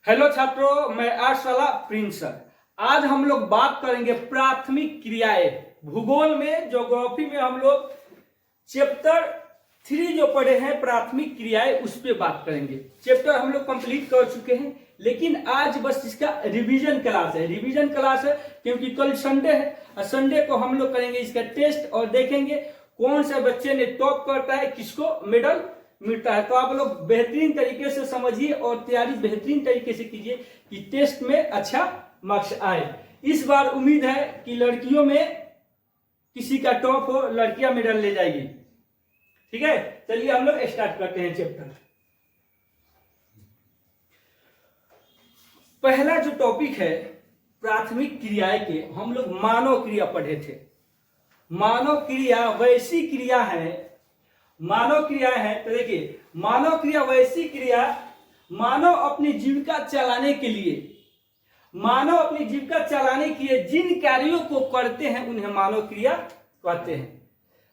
Hello छात्रों, मैं arts वाला प्रिंस सर। आज हम लोग बात करेंगे प्राथमिक क्रियाएं। भूगोल में, ज्योग्राफी में हम लोग चैप्टर 3 जो पढ़े हैं प्राथमिक क्रियाएं, उस पर बात करेंगे। चैप्टर हम लोग कंप्लीट कर चुके हैं, लेकिन आज बस इसका रिवीजन क्लास है। रिवीजन क्लास है क्योंकि कल संडे है और संडे को हम लोग करेंगे इसका टेस्ट और देखेंगे कौन सा बच्चे ने टॉप करता है, किसको मेडल मिलता है। तो आप लोग बेहतरीन तरीके से समझिए और तैयारी बेहतरीन तरीके से कीजिए कि टेस्ट में अच्छा मार्क्स आए। इस बार उम्मीद है कि लड़कियों में किसी का टॉप हो, लड़कियां मेडल ले जाएगी। ठीक है, चलिए हम लोग स्टार्ट करते हैं चैप्टर। पहला जो टॉपिक है प्राथमिक क्रियाएं के, हम लोग मानव क्रिया पढ़े थे। मानव क्रिया वैसी क्रिया है, मानव क्रिया है तो देखिए, मानव क्रिया वैसी क्रिया, मानव अपनी जीविका चलाने के लिए, मानव अपनी जीविका चलाने के लिए जिन कार्यों को करते हैं उन्हें मानव क्रिया कहते हैं।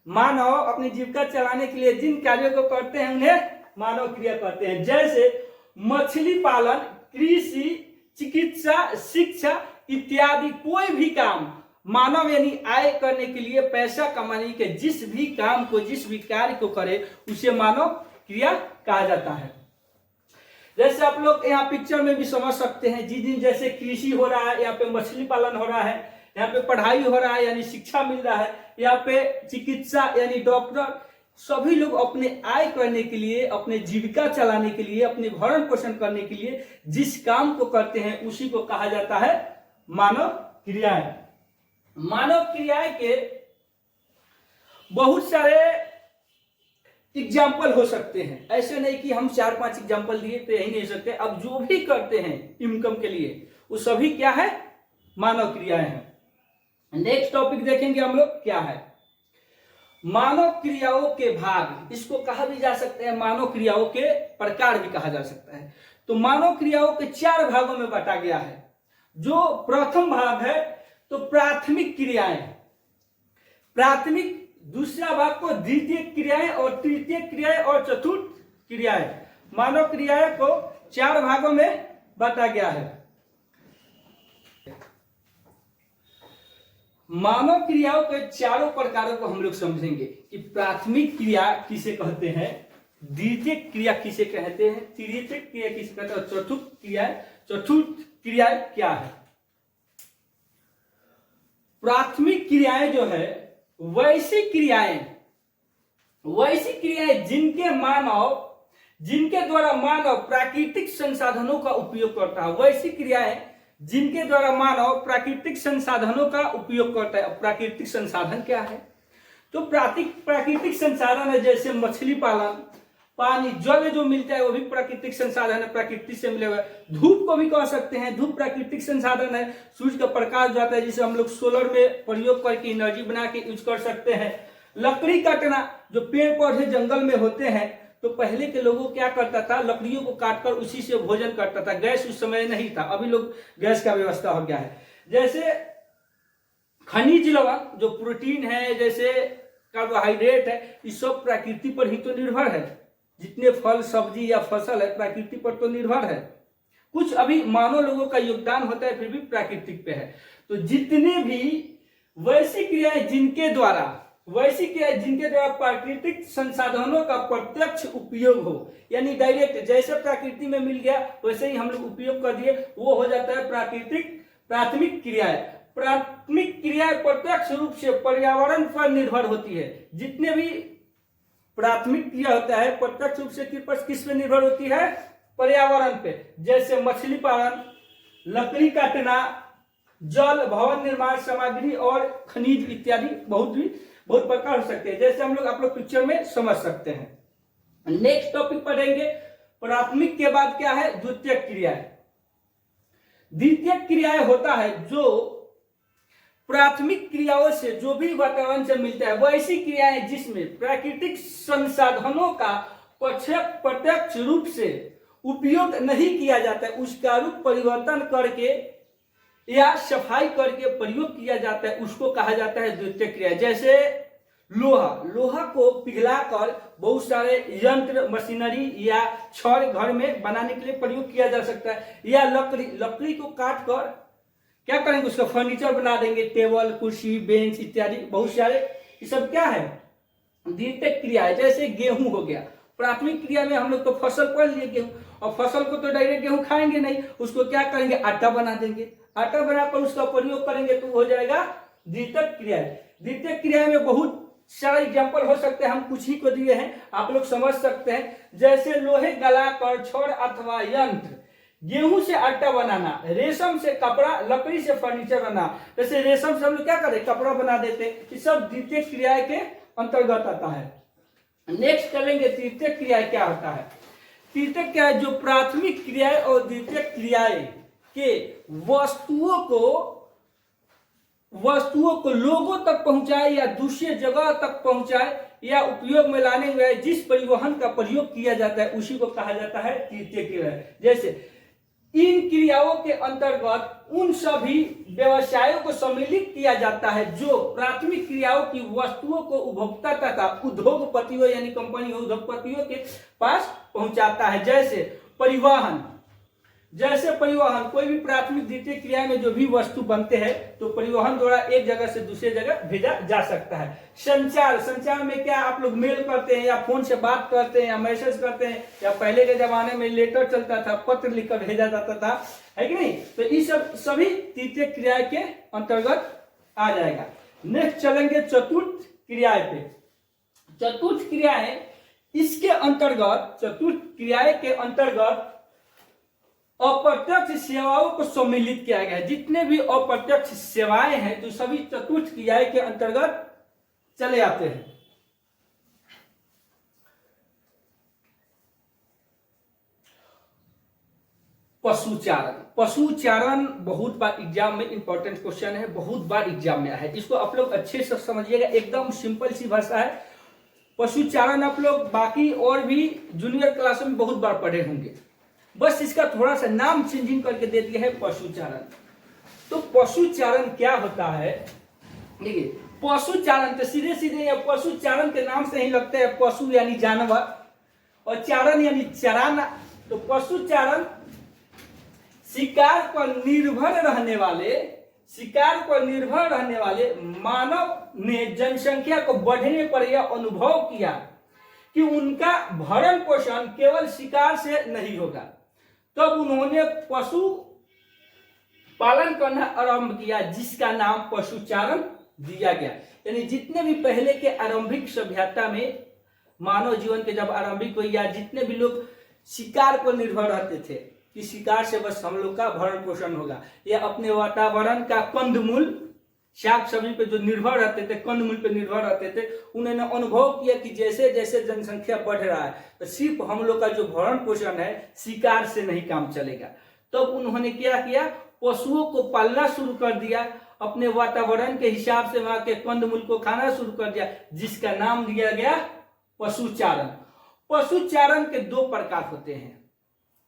मानव अपनी जीविका चलाने के लिए जिन कार्यों को करते हैं उन्हें मानव क्रिया कहते हैं। जैसे मछली पालन, कृषि, चिकित्सा, शिक्षा इत्यादि कोई भी काम मानव यानी आय करने के लिए, पैसा कमाने के जिस भी काम को, जिस भी कार्य को करे उसे मानव क्रिया कहा जाता है। जैसे आप लोग यहाँ पिक्चर में भी समझ सकते हैं, जिस दिन जैसे कृषि हो रहा है, यहाँ पे मछली पालन हो रहा है, यहाँ पे पढ़ाई हो रहा है यानी शिक्षा मिल रहा है, यहाँ पे चिकित्सा यानी डॉक्टर, सभी लोग अपने आय करने के लिए, अपने जीविका चलाने के लिए, अपने भरण पोषण करने के लिए जिस काम को करते हैं उसी को कहा जाता है मानव क्रियाएं। मानव क्रियाएं के बहुत सारे एग्जाम्पल हो सकते हैं। ऐसे नहीं कि हम 4-5 एग्जाम्पल दिए तो यही नहीं सकते। अब जो भी करते हैं इनकम के लिए वो सभी क्या है, मानव क्रियाएं हैं। नेक्स्ट टॉपिक देखेंगे हम लोग क्या है, मानव क्रियाओं के भाग। इसको कहा भी जा सकता है, मानव क्रियाओं के प्रकार भी कहा जा सकता है। तो मानव क्रियाओं के 4 भागों में बांटा गया है। जो प्रथम भाग है तो प्राथमिक क्रियाएं, प्राथमिक, दूसरा भाग को द्वितीय क्रियाएं और तृतीय क्रियाएं और चतुर्थ क्रियाएं। मानव क्रियाएं को 4 भागों में बांटा गया है। मानव क्रियाओं के चारों प्रकारों को हम लोग समझेंगे कि प्राथमिक क्रिया किसे कहते हैं, द्वितीय क्रिया किसे कहते हैं, तृतीय क्रिया किसे कहते हैं और चतुर्थ क्रियाएं क्या है। प्राथमिक क्रियाएं जो है वैसी क्रियाएं जिनके द्वारा मानव प्राकृतिक संसाधनों का उपयोग करता है। वैसी क्रियाएं जिनके द्वारा मानव प्राकृतिक संसाधनों का उपयोग करता है। प्राकृतिक संसाधन क्या है, तो प्राकृतिक संसाधन है जैसे मछली पालन, पानी, जल जो मिलता है वो भी प्राकृतिक संसाधन है, प्रकृति से मिले हुए। धूप को भी कह सकते हैं, धूप प्राकृतिक संसाधन है। सूर्य का प्रकाश जो आता है जिसे हम लोग सोलर में प्रयोग करके एनर्जी बना के यूज कर सकते हैं। लकड़ी काटना, जो पेड़ पौधे जंगल में होते हैं तो पहले के लोगों क्या करता था, लकड़ियों को काटकर उसी से भोजन करता था। गैस उस समय नहीं था, अभी लोग गैस का व्यवस्था हो गया है। जैसे खनिज लवण जो प्रोटीन है, जैसे कार्बोहाइड्रेट है, ये सब प्रकृति पर ही तो निर्भर है। जितने फल सब्जी या फसल है प्रकृति पर तो निर्भर है। कुछ अभी मानव लोगों का योगदान होता है फिर भी प्राकृतिक पे है। तो जितने भी वैसी क्रियाएं जिनके द्वारा प्राकृतिक संसाधनों का प्रत्यक्ष उपयोग हो, यानी डायरेक्ट, जैसे प्रकृति में मिल गया वैसे ही हम लोग उपयोग कर दिए, वो हो जाता है प्राथमिक क्रियाएं। प्राथमिक क्रियाएं प्रत्यक्ष रूप से पर्यावरण पर निर्भर होती है। जितने भी प्राथमिक क्रिया होता है प्रत्यक्ष रूप से किस पे निर्भर होती है, पर्यावरण पे। जैसे मछली पालन, लकड़ी काटना, जल, भवन निर्माण सामग्री और खनिज इत्यादि बहुत प्रकार हो सकते हैं। जैसे हम लोग, आप लोग पिक्चर में समझ सकते हैं। नेक्स्ट टॉपिक पढ़ेंगे, प्राथमिक के बाद क्या है, द्वितीय क्रियाएं। द्वितीय क्रियाएं होता है जो प्राथमिक क्रियाओं से जो भी वातावरण से मिलता है, वैसी क्रियाएं जिसमें प्राकृतिक संसाधनों का प्रत्यक्ष रूप से उपयोग नहीं किया जाता है, उसका रूप परिवर्तन करके या सफाई करके प्रयोग किया जाता है, उसको कहा जाता है द्वितीय क्रिया। जैसे लोहा, लोहा को पिघलाकर बहुत सारे यंत्र, मशीनरी या छड़ घर में बनाने के लिए प्रयोग किया जा सकता है। या लकड़ी, लकड़ी को काट कर क्या करेंगे, उसका फर्नीचर बना देंगे, टेबल, कुर्सी, बेंच इत्यादि बहुत सारे। ये सब क्या है, द्वितीयक क्रिया है। जैसे गेहूं हो गया, प्राथमिक क्रिया में हम लोग तो फसल पढ़ लिए गेहूं, और फसल को तो डायरेक्ट गेहूं खाएंगे नहीं, उसको क्या करेंगे, आटा बना देंगे, आटा बनाकर उसका प्रयोग करेंगे तो हो जाएगा द्वितीयक क्रिया। द्वितीयक क्रिया में बहुत सारे एग्जाम्पल हो सकते हैं, हम कुछ ही को दिए हैं, आप लोग समझ सकते हैं। जैसे लोहे गलाकर छड़ अथवा यंत्र, गेहूं से आटा बनाना, रेशम से कपड़ा, लकड़ी से फर्नीचर बना। जैसे रेशम से हम लोग क्या करें, कपड़ा बना देते, ये सब द्वितीयक क्रिया के अंतर्गत आता है। नेक्स्ट चलेंगे तृतीयक क्रिया क्या होता है। तृतीयक क्या है, जो प्राथमिक क्रियाएं और द्वितीयक क्रियाएं के वस्तुओं को लोगों तक पहुंचाए या दूसरी जगह तक पहुंचाए या उपयोग में लाने में जिस परिवहन का प्रयोग किया जाता है उसी को कहा जाता है तृतीयक क्रिया। जैसे इन क्रियाओं के अंतर्गत उन सभी व्यवसायों को सम्मिलित किया जाता है जो प्राथमिक क्रियाओं की वस्तुओं को उपभोक्ता तथा उद्योगपतियों यानी कंपनी उद्योगपतियों के पास पहुंचाता है। जैसे परिवहन, जैसे परिवहन, कोई भी प्राथमिक द्वितीयक क्रिया में जो भी वस्तु बनते हैं तो परिवहन द्वारा एक जगह से दूसरी जगह भेजा जा सकता है। संचार, संचार में क्या आप लोग मेल करते हैं या फोन से बात करते हैं या मैसेज करते हैं, या पहले के जमाने में लेटर चलता था, पत्र लिखकर भेजा जाता था, है कि नहीं, तो ये सब सभी तृतीयक क्रिया के अंतर्गत आ जाएगा। नेक्स्ट चलेंगे चतुर्थ क्रिया पे। चतुर्थ क्रियाएं, इसके अंतर्गत, चतुर्थ क्रियाएं के अंतर्गत अप्रत्यक्ष सेवाओं को सम्मिलित किया गया है। जितने भी अप्रत्यक्ष सेवाएं हैं तो सभी चतुर्थ क्रियाएं के अंतर्गत चले आते हैं। पशुचारण, पशुचारण बहुत बार एग्जाम में इंपॉर्टेंट क्वेश्चन है, बहुत बार एग्जाम में है, इसको आप लोग अच्छे से समझिएगा, एकदम सिंपल सी भाषा है। पशुचारण आप लोग बाकी और भी जूनियर क्लास में बहुत बार पढ़े होंगे, बस इसका थोड़ा सा नाम चेंजिंग करके दे दिया है पशुचारण। तो पशुचारण क्या होता है, देखिए पशुचारण तो सीधे सीधे या पशुचारण के नाम से ही लगता है, पशु यानी जानवर और चारण यानी चराना। तो पशुचारण शिकार पर निर्भर रहने वाले मानव ने जनसंख्या को बढ़ने पर यह अनुभव किया कि उनका भरण पोषण केवल शिकार से नहीं होगा, तब उन्होंने पशु पालन करना आरंभ किया जिसका नाम पशुचारण दिया गया। यानी जितने भी पहले के आरंभिक सभ्यता में मानव जीवन के जब आरंभिक हुई, या जितने भी लोग शिकार पर निर्भर रहते थे कि शिकार से बस हम लोग का भरण पोषण होगा, या अपने वातावरण का कंदमूल शाक सब्जी पे जो निर्भर रहते थे, कंदमूल पे निर्भर रहते थे, उन्होंने अनुभव किया कि जैसे जैसे जनसंख्या बढ़ रहा है तो सिर्फ हम लोग का जो भरण पोषण है शिकार से नहीं काम चलेगा। तब उन्होंने क्या किया, पशुओं को पालना शुरू कर दिया, अपने वातावरण के हिसाब से वहां के कंदमूल को खाना शुरू कर दिया, जिसका नाम दिया गया पशुचारण। पशुचारण के दो प्रकार होते हैं,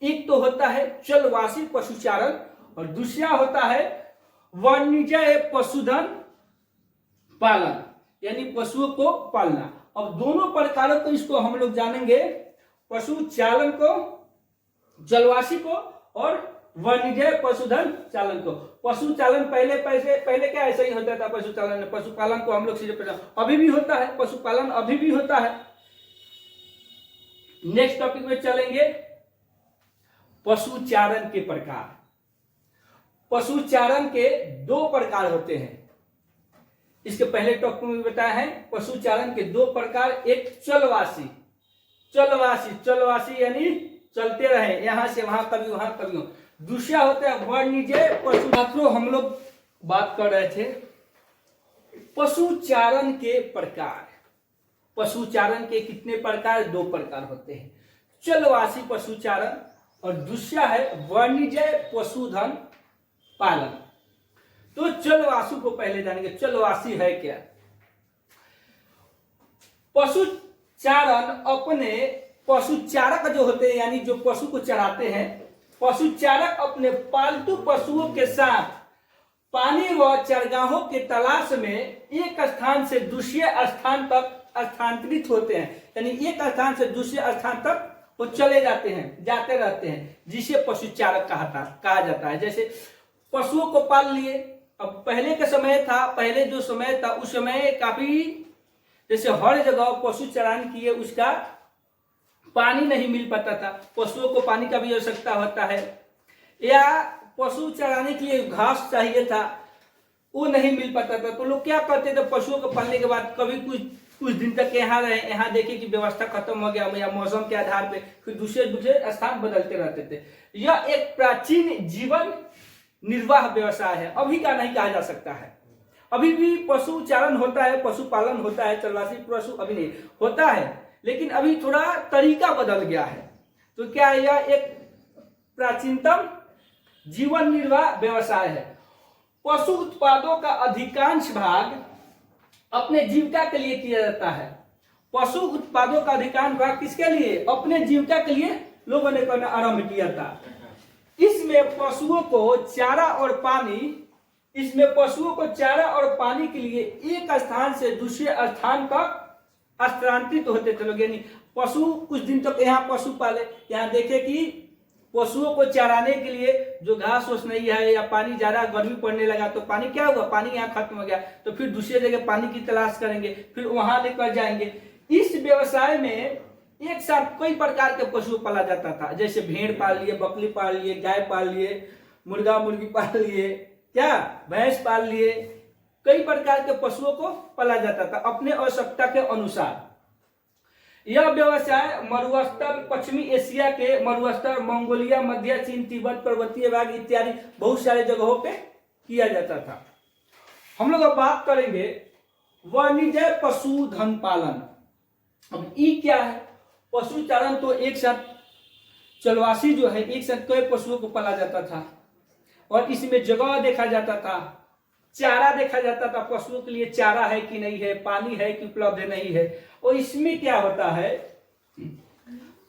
एक तो होता है चलवासी पशुचारण और दूसरा होता है वाणिज्य पशुधन पालन, यानी पशुओं को पालना। अब दोनों प्रकारों को इसको हम लोग जानेंगे, पशुचालन को, जलवासी को और वाणिज्य पशुधन चालन को। पशुचालन पहले क्या ऐसा ही होता था, पशुचालन पशुपालन को हम लोग सीधे, अभी भी होता है पशुपालन, अभी भी होता है। नेक्स्ट टॉपिक में चलेंगे पशुचारण के प्रकार। पशुचारण के दो प्रकार होते हैं, इसके पहले टॉपिक में बताया है पशुचारण के दो प्रकार। एक चलवासी, चलवासी यानी चलते रहे, यहां से वहां कभी वहां कभी। दूसरा होता है वाणिज्य पशु। छात्रों हम लोग बात कर रहे थे पशुचारण के प्रकार। पशुचारण के कितने प्रकार, दो प्रकार होते हैं, चलवासी पशुचारण और दूसरा है वाणिज्य पशुधन पालन। तो चलवासी को पहले जानेंगे, चलवासी है क्या। पशुचारण अपने पशुचारक जो होते हैं, यानी जो पशु को चराते हैं, पशुचारक अपने पालतू पशुओं के साथ पानी व चरगाहों के तलाश में एक स्थान से दूसरे स्थान तक स्थानांतरित होते हैं, यानी एक स्थान से दूसरे स्थान तक वो चले जाते हैं, जाते रहते हैं, जिसे पशुचारक कहा जाता है। जैसे पशुओं को पाल लिए, अब पहले का समय था, पहले जो समय था उस समय काफी जैसे हर जगह पशु चरान किए उसका पानी नहीं मिल पाता था, पशुओं को पानी का भी आवश्यकता होता है, या पशु चराने के लिए घास चाहिए था, वो नहीं मिल पाता था। तो लोग क्या करते थे, पशुओं को पालने के बाद कभी कुछ दिन तक यहाँ रहे, यहाँ देखे कि व्यवस्था खत्म हो गया या मौसम के आधार पे फिर दूसरे स्थान बदलते रहते थे। यह एक प्राचीन जीवन निर्वाह व्यवसाय है, अभी का नहीं कहा जा सकता है। अभी भी पशु चारण होता है, पशुपालन होता है, चरवासी पशु अभी नहीं होता है, लेकिन अभी थोड़ा तरीका बदल गया है। तो क्या यह एक प्राचीनतम जीवन निर्वाह व्यवसाय है। पशु उत्पादों का अधिकांश भाग अपने जीविका के लिए किया जाता है। पशु उत्पादों का अधिकांश भाग किसके लिए? अपने जीविका के लिए लोगों ने करना आरंभ किया था। इसमें पशुओं को चारा और पानी के लिए एक स्थान से दूसरे स्थान तक स्थानांतरित होते थे लोग, यानी पशु कुछ दिन तक यहाँ पशु पाले, यहाँ देखे कि पशुओं को चराने के लिए जो घास फूस नहीं है या पानी ज्यादा गर्मी पड़ने लगा तो पानी क्या हुआ, पानी यहाँ खत्म हो गया, तो फिर दूसरे जगह पानी की तलाश करेंगे, फिर वहां लेकर जाएंगे। इस व्यवसाय में एक साथ कई प्रकार के पशु पाला जाता था, जैसे भेड़ पाल लिए, बकरी पाल लिए, गाय पाल लिए, मुर्गा मुर्गी पाल लिए, क्या भैंस पाल लिए, कई प्रकार के पशुओं को पाला जाता था अपने आवश्यकता के अनुसार। यह व्यवसाय मरुस्थल, पश्चिमी एशिया के मरुस्थल, मंगोलिया, मध्य चीन, तिब्बत, पर्वतीय भाग इत्यादि बहुत सारे जगहों पे किया जाता था। हम लोग अब बात करेंगे वाणिज्य पशुधन पालन। अब ई क्या है? पशु चारण तो एक साथ चलवासी जो है एक साथ कई पशुओं को पाला जाता था और इसमें जगह देखा जाता था, चारा देखा जाता था, पशुओं के लिए चारा है कि नहीं है, पानी है कि उपलब्ध नहीं है। और इसमें क्या होता है,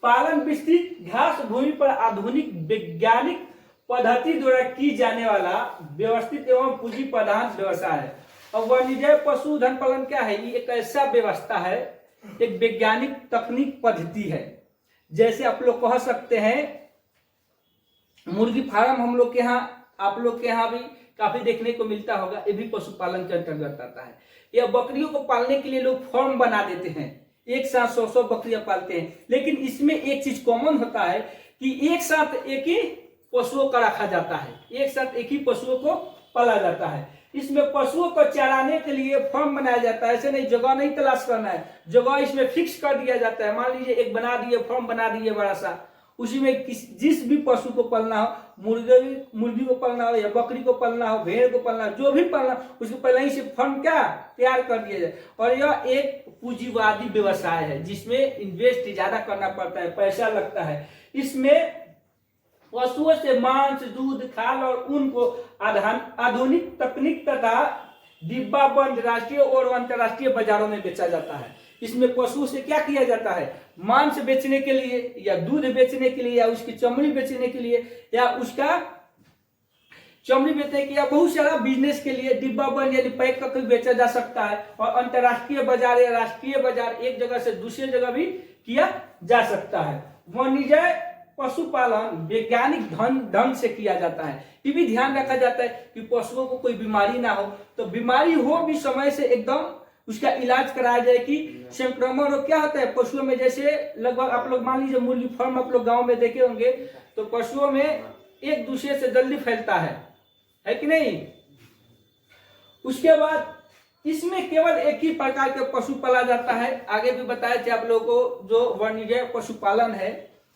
पालन विस्तृत घास भूमि पर आधुनिक वैज्ञानिक पद्धति द्वारा की जाने वाला व्यवस्थित एवं पूंजी प्रधान व्यवसाय है। और वाणिज्य पशुधन पालन क्या है? ये एक ऐसा व्यवस्था है, एक वैज्ञानिक तकनीक पद्धति है। जैसे आप लोग कह सकते हैं मुर्गी फार्म हम लोग के यहाँ, आप लोग के यहाँ भी काफी देखने को मिलता होगा, ये भी पशुपालन के अंतर्गत आता है। या बकरियों को पालने के लिए लोग फार्म बना देते हैं, एक साथ 100 बकरियां पालते हैं, लेकिन इसमें एक चीज कॉमन होता है कि एक साथ एक ही पशुओं का रखा जाता है, एक साथ एक ही पशुओं को पाला जाता है। इसमें पशुओं को चराने के लिए फार्म बनाया जाता है, ऐसे नहीं जगह नहीं तलाश करना है, जगह इसमें फिक्स कर दिया जाता है। मान लीजिए एक बना दिए, फार्म बना दिए बड़ा सा, उसी में जिस भी पशु को पालना हो, मुर्गी को पालना हो या बकरी को पालना हो, भेड़ को पालना हो, जो भी पालना हो, उसको पहले ही से फर्म क्या तैयार कर दिया जाए। और यह एक पूंजीवादी व्यवसाय है जिसमें इन्वेस्ट ज्यादा करना पड़ता है, पैसा लगता है। इसमें पशुओं से मांस, दूध, खाल और ऊन को आधुनिक तकनीक तथा डिब्बाबंद राष्ट्रीय और अंतर्राष्ट्रीय बाजारों में बेचा जाता है। इसमें पशुओं से क्या किया जाता है? मांस बेचने के लिए या दूध बेचने के लिए या उसकी चमड़ी बेचने के लिए या उसका चमड़ी बेचने के या बहुत सारा बिजनेस के लिए डिब्बाबंद यानी पैक करके बेचा जा सकता है। और अंतर्राष्ट्रीय बाजार या राष्ट्रीय बाजार एक जगह से दूसरी जगह भी किया जा सकता है। वाणिज्य पशुपालन वैज्ञानिक ढंग से किया जाता है। ये भी ध्यान रखा जाता है कि पशुओं को कोई बीमारी ना हो, तो बीमारी हो भी समय से एकदम उसका इलाज कराया जाए कि संक्रमण रोग क्या होता है पशुओं में। जैसे लगभग आप लोग मान लीजिए मुर्गी फार्म आप लोग गांव में देखे होंगे, तो पशुओं में एक दूसरे से जल्दी फैलता है कि नहीं। उसके बाद इसमें केवल एक ही प्रकार के पशु पाला जाता है। आगे भी बताए थे आप लोगों को, जो वाणिज्य पशुपालन है,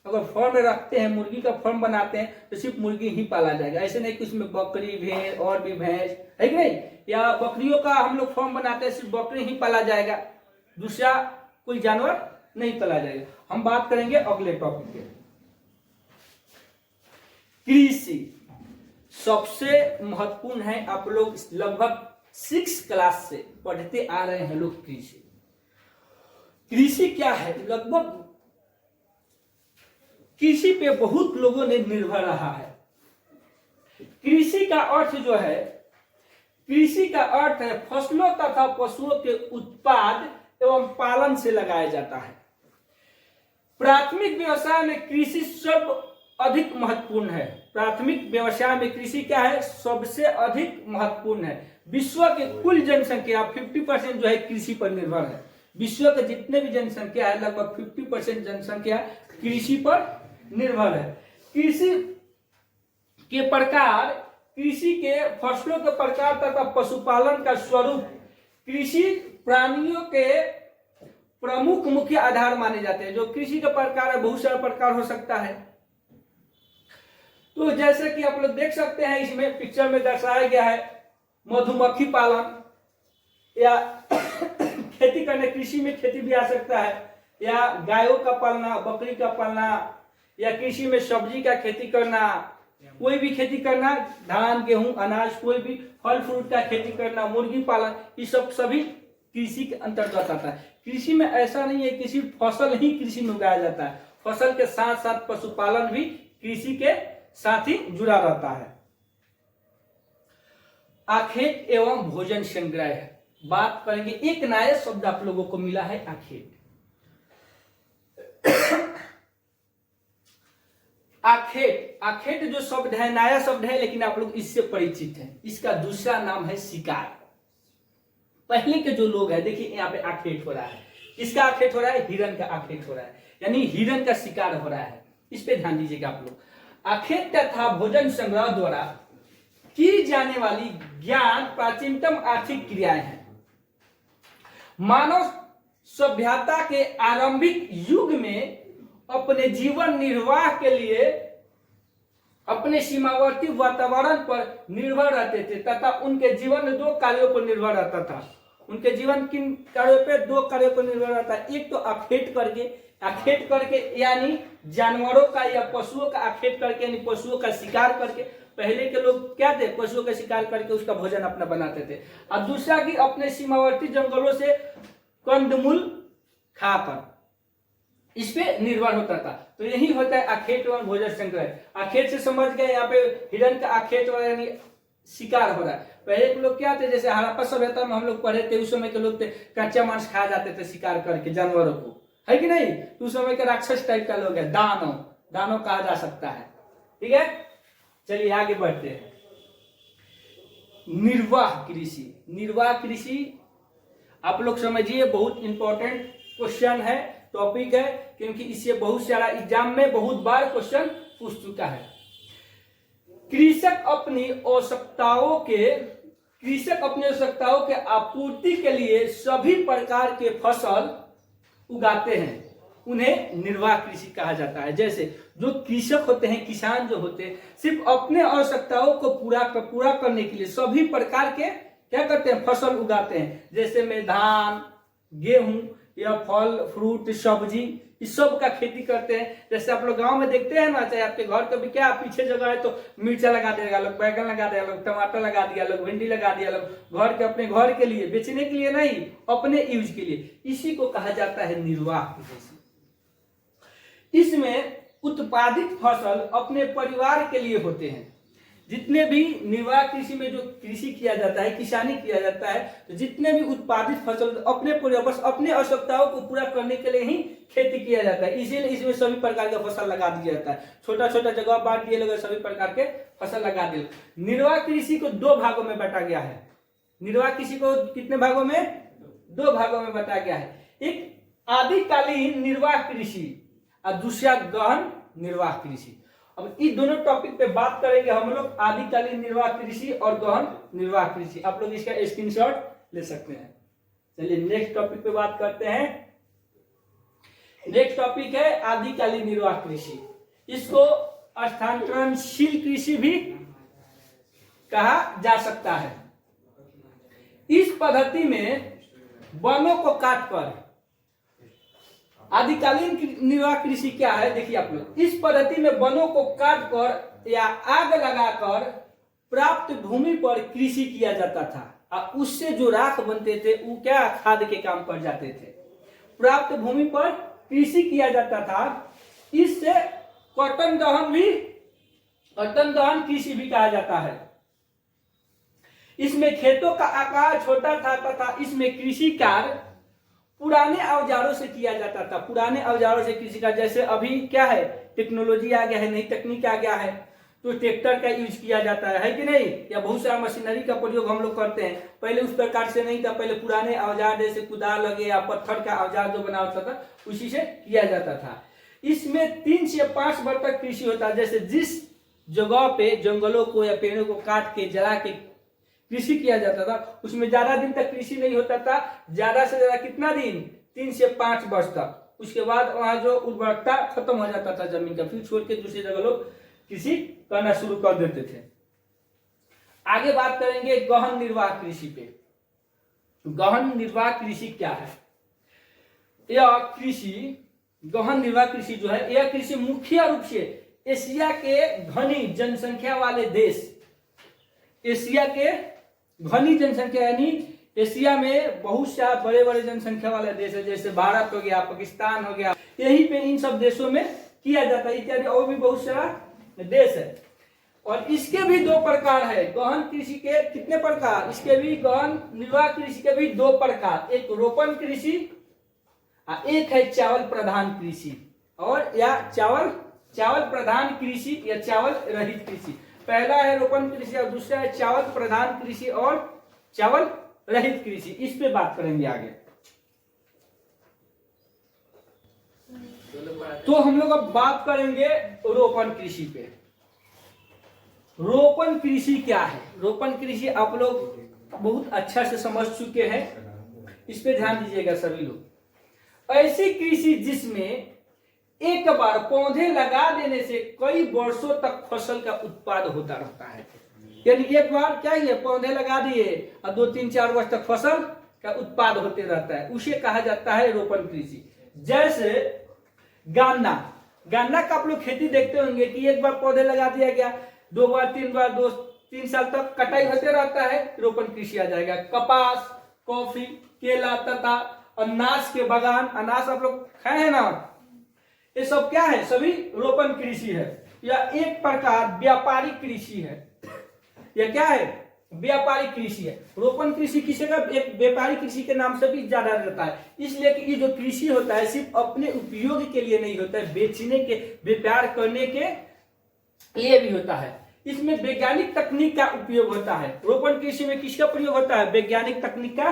अगर फॉर्म रखते हैं, मुर्गी का फॉर्म बनाते हैं तो सिर्फ मुर्गी ही पाला जाएगा, ऐसे नहीं कि उसमें बकरी, भेड़ और भी भैंस है कि नहीं। या बकरियों का हम लोग फॉर्म बनाते हैं, सिर्फ बकरी ही पाला जाएगा, दूसरा कोई जानवर नहीं पाला जाएगा। हम बात करेंगे अगले टॉपिक पे। कृषि सबसे महत्वपूर्ण है, आप लोग लगभग 6 क्लास से पढ़ते आ रहे हैं लोग। कृषि क्या है? लगभग कृषि पे बहुत लोगों ने निर्भर रहा है। कृषि का अर्थ जो है कृषि का अर्थ है फसलों तथा पशुओं के उत्पाद एवं पालन से लगाया जाता है। प्राथमिक व्यवसाय में कृषि सब अधिक महत्वपूर्ण है। प्राथमिक व्यवसाय में कृषि क्या है? सबसे अधिक महत्वपूर्ण है। विश्व के कुल जनसंख्या 50% जो है कृषि पर निर्भर है। विश्व के जितने भी जनसंख्या है लगभग 50% जनसंख्या कृषि पर निर्भर है। कृषि के प्रकार, कृषि के फसलों के प्रकार तथा पशुपालन का स्वरूप कृषि प्राणियों के प्रमुख मुख्य आधार माने जाते हैं। जो कृषि का प्रकार है बहुत सारा प्रकार हो सकता है। तो जैसे कि आप लोग देख सकते हैं इसमें पिक्चर में दर्शाया गया है मधुमक्खी पालन, या खेती करने, कृषि में खेती भी आ सकता है, या गायों का पालना, बकरी का पालना, या कृषि में सब्जी का खेती करना, कोई भी खेती करना, धान गेहूं अनाज कोई भी फल फ्रूट का खेती करना, मुर्गी पालन, ये सब सभी कृषि के अंतर्गत आता है। कृषि में ऐसा नहीं है कि सिर्फ फसल ही कृषि में उगाया जाता है, फसल के साथ साथ पशुपालन भी कृषि के साथ ही जुड़ा रहता है। आखेट एवं भोजन संग्रह बात करेंगे। एक नया शब्द आप लोगों को मिला है आखेट। आखेट, आखेट जो शब्द है नया शब्द है, लेकिन आप लोग इससे परिचित हैं। इसका दूसरा नाम है शिकार। पहले के जो लोग हैं, देखिए यहाँ पे आखेट हो रहा है। किसका आखेट हो रहा है? हिरण का आखेट हो रहा है, यानी हिरण का शिकार हो रहा है। इस पे ध्यान दीजिएगा आप लोग। आखेट तथा भोजन संग्रह द्वारा की जाने वाली ज्ञान प्राचीनतम आर्थिक क्रियाएं हैं। मानव सभ्यता के आरंभिक युग में अपने जीवन निर्वाह के लिए अपने सीमावर्ती वातावरण पर निर्भर रहते थे तथा उनके जीवन दो कार्यों पर निर्भर रहता था। उनके जीवन किन कार्यों पे? दो कार्यों पर निर्भर रहता है। एक तो आखेट करके यानी जानवरों का या पशुओं का आखेट करके, यानी पशुओं का शिकार करके। पहले के लोग क्या थे? पशुओं का शिकार करके उसका भोजन अपना बनाते थे। और दूसरा कि अपने सीमावर्ती जंगलों से कंदमूल खाकर इस पे निर्भर होता था। तो यही होता है आखेट और भोजन संग्रह। आखेट से समझ गए, यहाँ पे हिरण का आखेट यानी शिकार हो रहा है। पहले के लोग क्या थे? जैसे हड़प्पा सभ्यता में हम लोग पढ़े थे, उस समय के लोग थे कच्चा मांस खाया जाते थे शिकार करके जानवरों को, है कि नहीं? तो उस समय के राक्षस टाइप का लोग है, दानव कहा जा सकता है। ठीक है, चलिए आगे बढ़ते हैं। निर्वाह कृषि आप लोग समझिए, बहुत इंपॉर्टेंट क्वेश्चन है, टॉपिक है, क्योंकि इससे बहुत सारा एग्जाम में बहुत बार क्वेश्चन पूछ चुका है। कृषक अपनी आवश्यकताओं के आपूर्ति के लिए सभी प्रकार के फसल उगाते हैं, उन्हें निर्वाह कृषि कहा जाता है। जैसे जो कृषक होते हैं, किसान जो होते हैं, सिर्फ अपने आवश्यकताओं को पूरा करने के लिए सभी प्रकार के क्या करते हैं? फसल उगाते हैं। जैसे में धान, गेहूं या फल फ्रूट सब्जी, इस सब का खेती करते हैं। जैसे आप लोग गांव में देखते हैं ना, चाहे आपके घर कभी क्या पीछे जगह है तो मिर्चा लगा देगा लोग, बैगन लगा देगा लोग, टमाटर लगा दिया लोग, भिंडी लगा दिया लोग, घर के अपने घर के लिए, बेचने के लिए नहीं, अपने यूज के लिए। इसी को कहा जाता है निर्वाह कृषि। इसमें उत्पादित फसल अपने परिवार के लिए होते हैं। जितने भी निर्वाह कृषि में जो कृषि किया जाता है, किसानी किया जाता है, तो जितने भी उत्पादित फसल अपने बस अपने आवश्यकताओं को पूरा करने के लिए ही खेती किया जाता है। इसीलिए इसमें सभी प्रकार का फसल लगा दिया जाता है। छोटा छोटा जगह बांट दिए लोग, सभी प्रकार के फसल लगा दिए। निर्वाह कृषि को दो भागों में बांटा गया है। निर्वाह कृषि को कितने भागों में? दो भागों में बांटा गया है। एक आदिकालीन निर्वाह कृषि और दूसरा गहन निर्वाह कृषि। अब इस दोनों टॉपिक पे बात करेंगे हम लोग, आदिकालीन निर्वाह कृषि और गहन निर्वाह कृषि। आप लोग इसका स्क्रीनशॉट ले सकते हैं। चलिए नेक्स्ट टॉपिक पे बात करते हैं। नेक्स्ट टॉपिक है आदिकालीन निर्वाह कृषि। इसको स्थानांतरणशील कृषि भी कहा जा सकता है। इस पद्धति में वनों को काटकर, आदिकालीन निर्वाह कृषि क्या है देखिए आप लोग, इस पद्धति में वनों को काटकर या आग लगाकर प्राप्त भूमि पर कृषि किया जाता था, और उससे जो राख बनते थे वो क्या खाद के काम पर जाते थे। प्राप्त भूमि पर कृषि किया जाता था। इससे कॉटन दहन कृषि भी कहा जाता है। इसमें खेतों का आकार छोटा था तथा इसमें कृषि कार्य पुराने औजारों से किया जाता था। पुराने औजारों से कृषि कार्य, जैसे अभी क्या है, टेक्नोलॉजी आ गया है, नई तकनीक आ गया है, तो ट्रैक्टर का यूज किया जाता है कि नहीं, या बहुत सारा मशीनरी का प्रयोग हम लोग करते हैं। पहले उस प्रकार से नहीं था, पहले पुराने औजार जैसे कुदाल लगे या पत्थर का औजार जो बना होता था उसी से किया जाता था। इसमें 3 से 5 वर्ष तक कृषि होता है। जैसे जिस जगह पे जंगलों को या पेड़ों को काट के जला के कृषि किया जाता था, उसमें ज्यादा दिन तक कृषि नहीं होता था। ज्यादा से ज्यादा कितना दिन, 3 से 5 वर्ष तक। उसके बाद वहां जो उर्वरकता खत्म हो जाता था जमीन का, फिर छोड़ के दूसरी जगह लोग कृषि करना शुरू कर देते थे। आगे बात करेंगे गहन निर्वाह कृषि पे। गहन निर्वाह कृषि क्या है? यह कृषि, गहन निर्वाह कृषि जो है, यह कृषि मुख्य रूप से एशिया के घनी जनसंख्या वाले देश, एशिया के घनी जनसंख्या यानी एशिया में बहुत सा बड़े बड़े जनसंख्या वाले देश है, जैसे भारत हो गया, पाकिस्तान हो गया, यही पे इन सब देशों में किया जाता है, इत्यादि और भी बहुत सारा देश है। और इसके भी 2 प्रकार है। गहन कृषि के कितने प्रकार? इसके भी गहन निर्वाह कृषि के भी 2 प्रकार, एक रोपण कृषि, एक है चावल प्रधान कृषि, और या चावल प्रधान कृषि या चावल रहित कृषि। पहला है रोपण कृषि और दूसरा है चावल प्रधान कृषि और चावल रहित कृषि। इस पे बात करेंगे आगे। तो हम लोग अब बात करेंगे रोपण कृषि पे। रोपण कृषि क्या है? रोपण कृषि आप लोग बहुत अच्छा से समझ चुके हैं, इस पे ध्यान दीजिएगा सभी लोग। ऐसी कृषि जिसमें एक बार पौधे लगा देने से कई वर्षों तक फसल का उत्पाद होता रहता है। यानी एक बार क्या है, पौधे लगा दिए और 2-3-4 वर्ष तक फसल का उत्पाद होते रहता है, उसे कहा जाता है रोपण कृषि। जैसे गन्ना का आप लोग खेती देखते होंगे कि एक बार पौधे लगा दिया गया, 2 बार 3 बार 2-3 साल तक कटाई होते रहता है, रोपण कृषि आ जाएगा। कपास, कॉफी, केला तथा अनाज के बागान, अनाज आप लोग खाए हैं ना, ये सब क्या है, सभी रोपण कृषि है। या एक प्रकार व्यापारिक कृषि है। यह क्या है, व्यापारिक कृषि है। रोपण कृषि किसी का एक व्यापारिक कृषि के नाम से भी ज्यादा रहता है, इसलिए कि ये जो कृषि होता है सिर्फ अपने उपयोग के लिए नहीं होता है, बेचने के, व्यापार करने के लिए भी होता है। इसमें वैज्ञानिक तकनीक का उपयोग होता है। रोपण कृषि में किसका प्रयोग होता है? वैज्ञानिक तकनीक का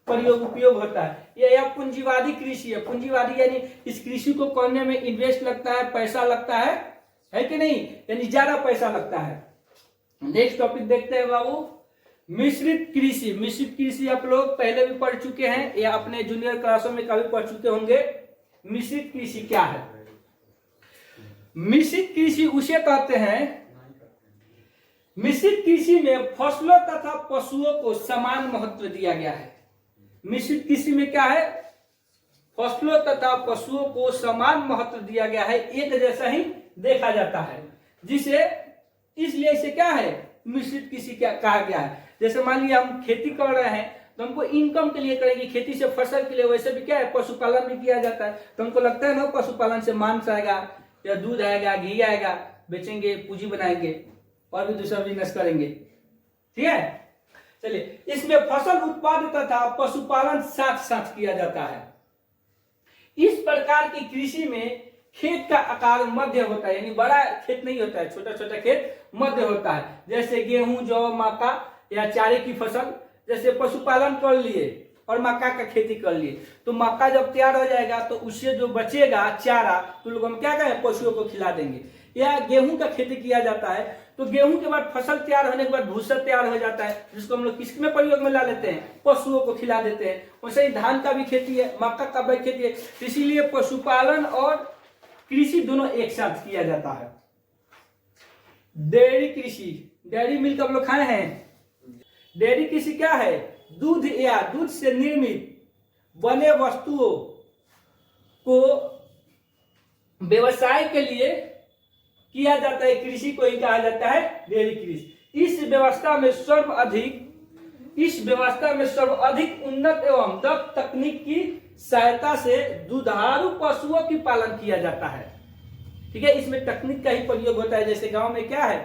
प्रयोग उपयोग होता है। यह पूंजीवादी कृषि है। पूंजीवादी यानी इस कृषि को करने में इन्वेस्ट लगता है, पैसा लगता है कि नहीं, यानी ज्यादा पैसा लगता है। नेक्स्ट टॉपिक देखते हैं बाबू, मिश्रित कृषि। मिश्रित कृषि आप लोग पहले भी पढ़ चुके हैं या अपने जूनियर क्लासों में कभी पढ़ चुके होंगे। मिश्रित कृषि क्या है? मिश्रित कृषि उसे कहते हैं, मिश्रित कृषि में फसलों तथा पशुओं को समान महत्व दिया गया है। मिश्रित कृषि में क्या है, फसलों तथा पशुओं को समान महत्व दिया गया है, एक जैसा ही देखा जाता है, जिसे इसलिए इसे क्या है, मिश्रित कृषि क्या कहा गया है। जैसे मान लिया हम खेती कर रहे हैं तो हमको इनकम के लिए करेंगे, खेती से फसल के लिए, वैसे भी क्या है, पशुपालन भी किया जाता है। तो हमको लगता है ना पशुपालन से मांस आएगा या दूध आएगा, घी आएगा, बेचेंगे, पूंजी बनाएंगे और भी दूसरा बिजनेस करेंगे, ठीक है। चलिए, इसमें फसल उत्पादन तथा पशुपालन साथ साथ किया जाता है। इस प्रकार की कृषि में खेत का आकार मध्य होता है, यानी बड़ा खेत नहीं होता है, छोटा छोटा खेत मध्य होता है। जैसे गेहूं, जौ, मक्का या चारे की फसल। जैसे पशुपालन कर लिए और मक्का का खेती कर लिए, तो मक्का जब तैयार हो जाएगा तो उससे जो बचेगा चारा, तो लोग हम क्या करें, पशुओं को खिला देंगे। या गेहूं का खेती किया जाता है, तो गेहूं के बाद फसल तैयार होने के बाद भूसा तैयार हो जाता है, जिसको हम लोग किसमें प्रयोग में ला लेते हैं, पशुओं को खिला देते हैं। वैसे ही धान का भी खेती है, मक्का का भी खेती है, इसीलिए पशुपालन और कृषि दोनों एक साथ किया जाता है। डेयरी कृषि, डेयरी मिल्क हम लोग खाए हैं। डेयरी कृषि क्या है, दूध या दूध से निर्मित बने वस्तुओं को व्यवसाय के लिए किया जाता है, कृषि को ही कहा जाता है डेयरी कृषि। इस व्यवस्था में सर्वाधिक उन्नत एवं दक्ष तकनीक की सहायता से दुधारू पशुओं की पालन किया जाता है, ठीक है। इसमें तकनीक का ही प्रयोग होता है। जैसे गांव में क्या है,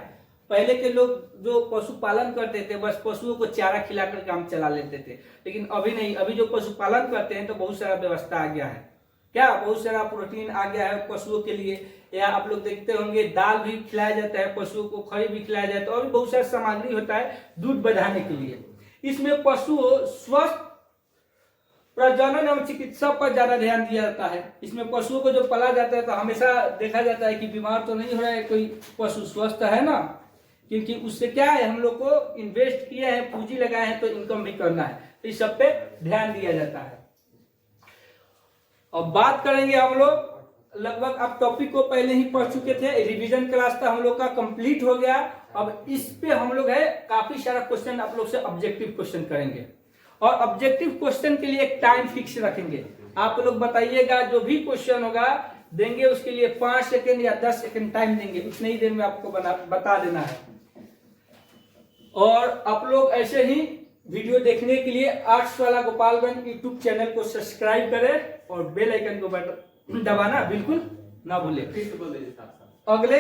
पहले के लोग जो पशुपालन करते थे बस पशुओं को चारा खिलाकर काम चला लेते थे, लेकिन अभी नहीं। अभी जो पशुपालन करते हैं तो बहुत सारा व्यवस्था आ गया है, क्या बहुत सारा प्रोटीन आ गया है पशुओं के लिए। या आप लोग देखते होंगे दाल भी खिलाया जाता है पशुओं को, खरी भी खिलाया जाता है, और भी बहुत सारा सामग्री होता है दूध बढ़ाने के लिए। इसमें पशु स्वस्थ प्रजनन एवं चिकित्सा पर ज्यादा ध्यान दिया जाता है। इसमें पशुओं को जो पाला जाता है तो हमेशा देखा जाता है कि बीमार तो नहीं हो रहा है कोई पशु, स्वस्थ है ना, क्योंकि उससे क्या है हम लोग को इन्वेस्ट किए हैं, पूंजी लगाए हैं तो इनकम भी करना है, तो इस सब पे ध्यान दिया जाता है। अब बात करेंगे हम लोग, लगभग आप टॉपिक को पहले ही पढ़ चुके थे, रिवीजन क्लास था हम लोग का कंप्लीट हो गया। अब इस पे हम लोग है काफी सारा क्वेश्चन आप लोग से ऑब्जेक्टिव क्वेश्चन करेंगे, और ऑब्जेक्टिव क्वेश्चन के लिए एक टाइम फिक्स रखेंगे। आप लोग बताइएगा जो भी क्वेश्चन होगा देंगे उसके लिए 5 सेकंड या 10 सेकंड टाइम देंगे, उतनी ही देर में आपको बता देना है। और आप लोग ऐसे ही वीडियो देखने के लिए आर्ट्स वाला गोपालगंज यूट्यूब चैनल को सब्सक्राइब करें और बेल आइकन को दबाना बिल्कुल ना भूलें। अगले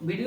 वीडियो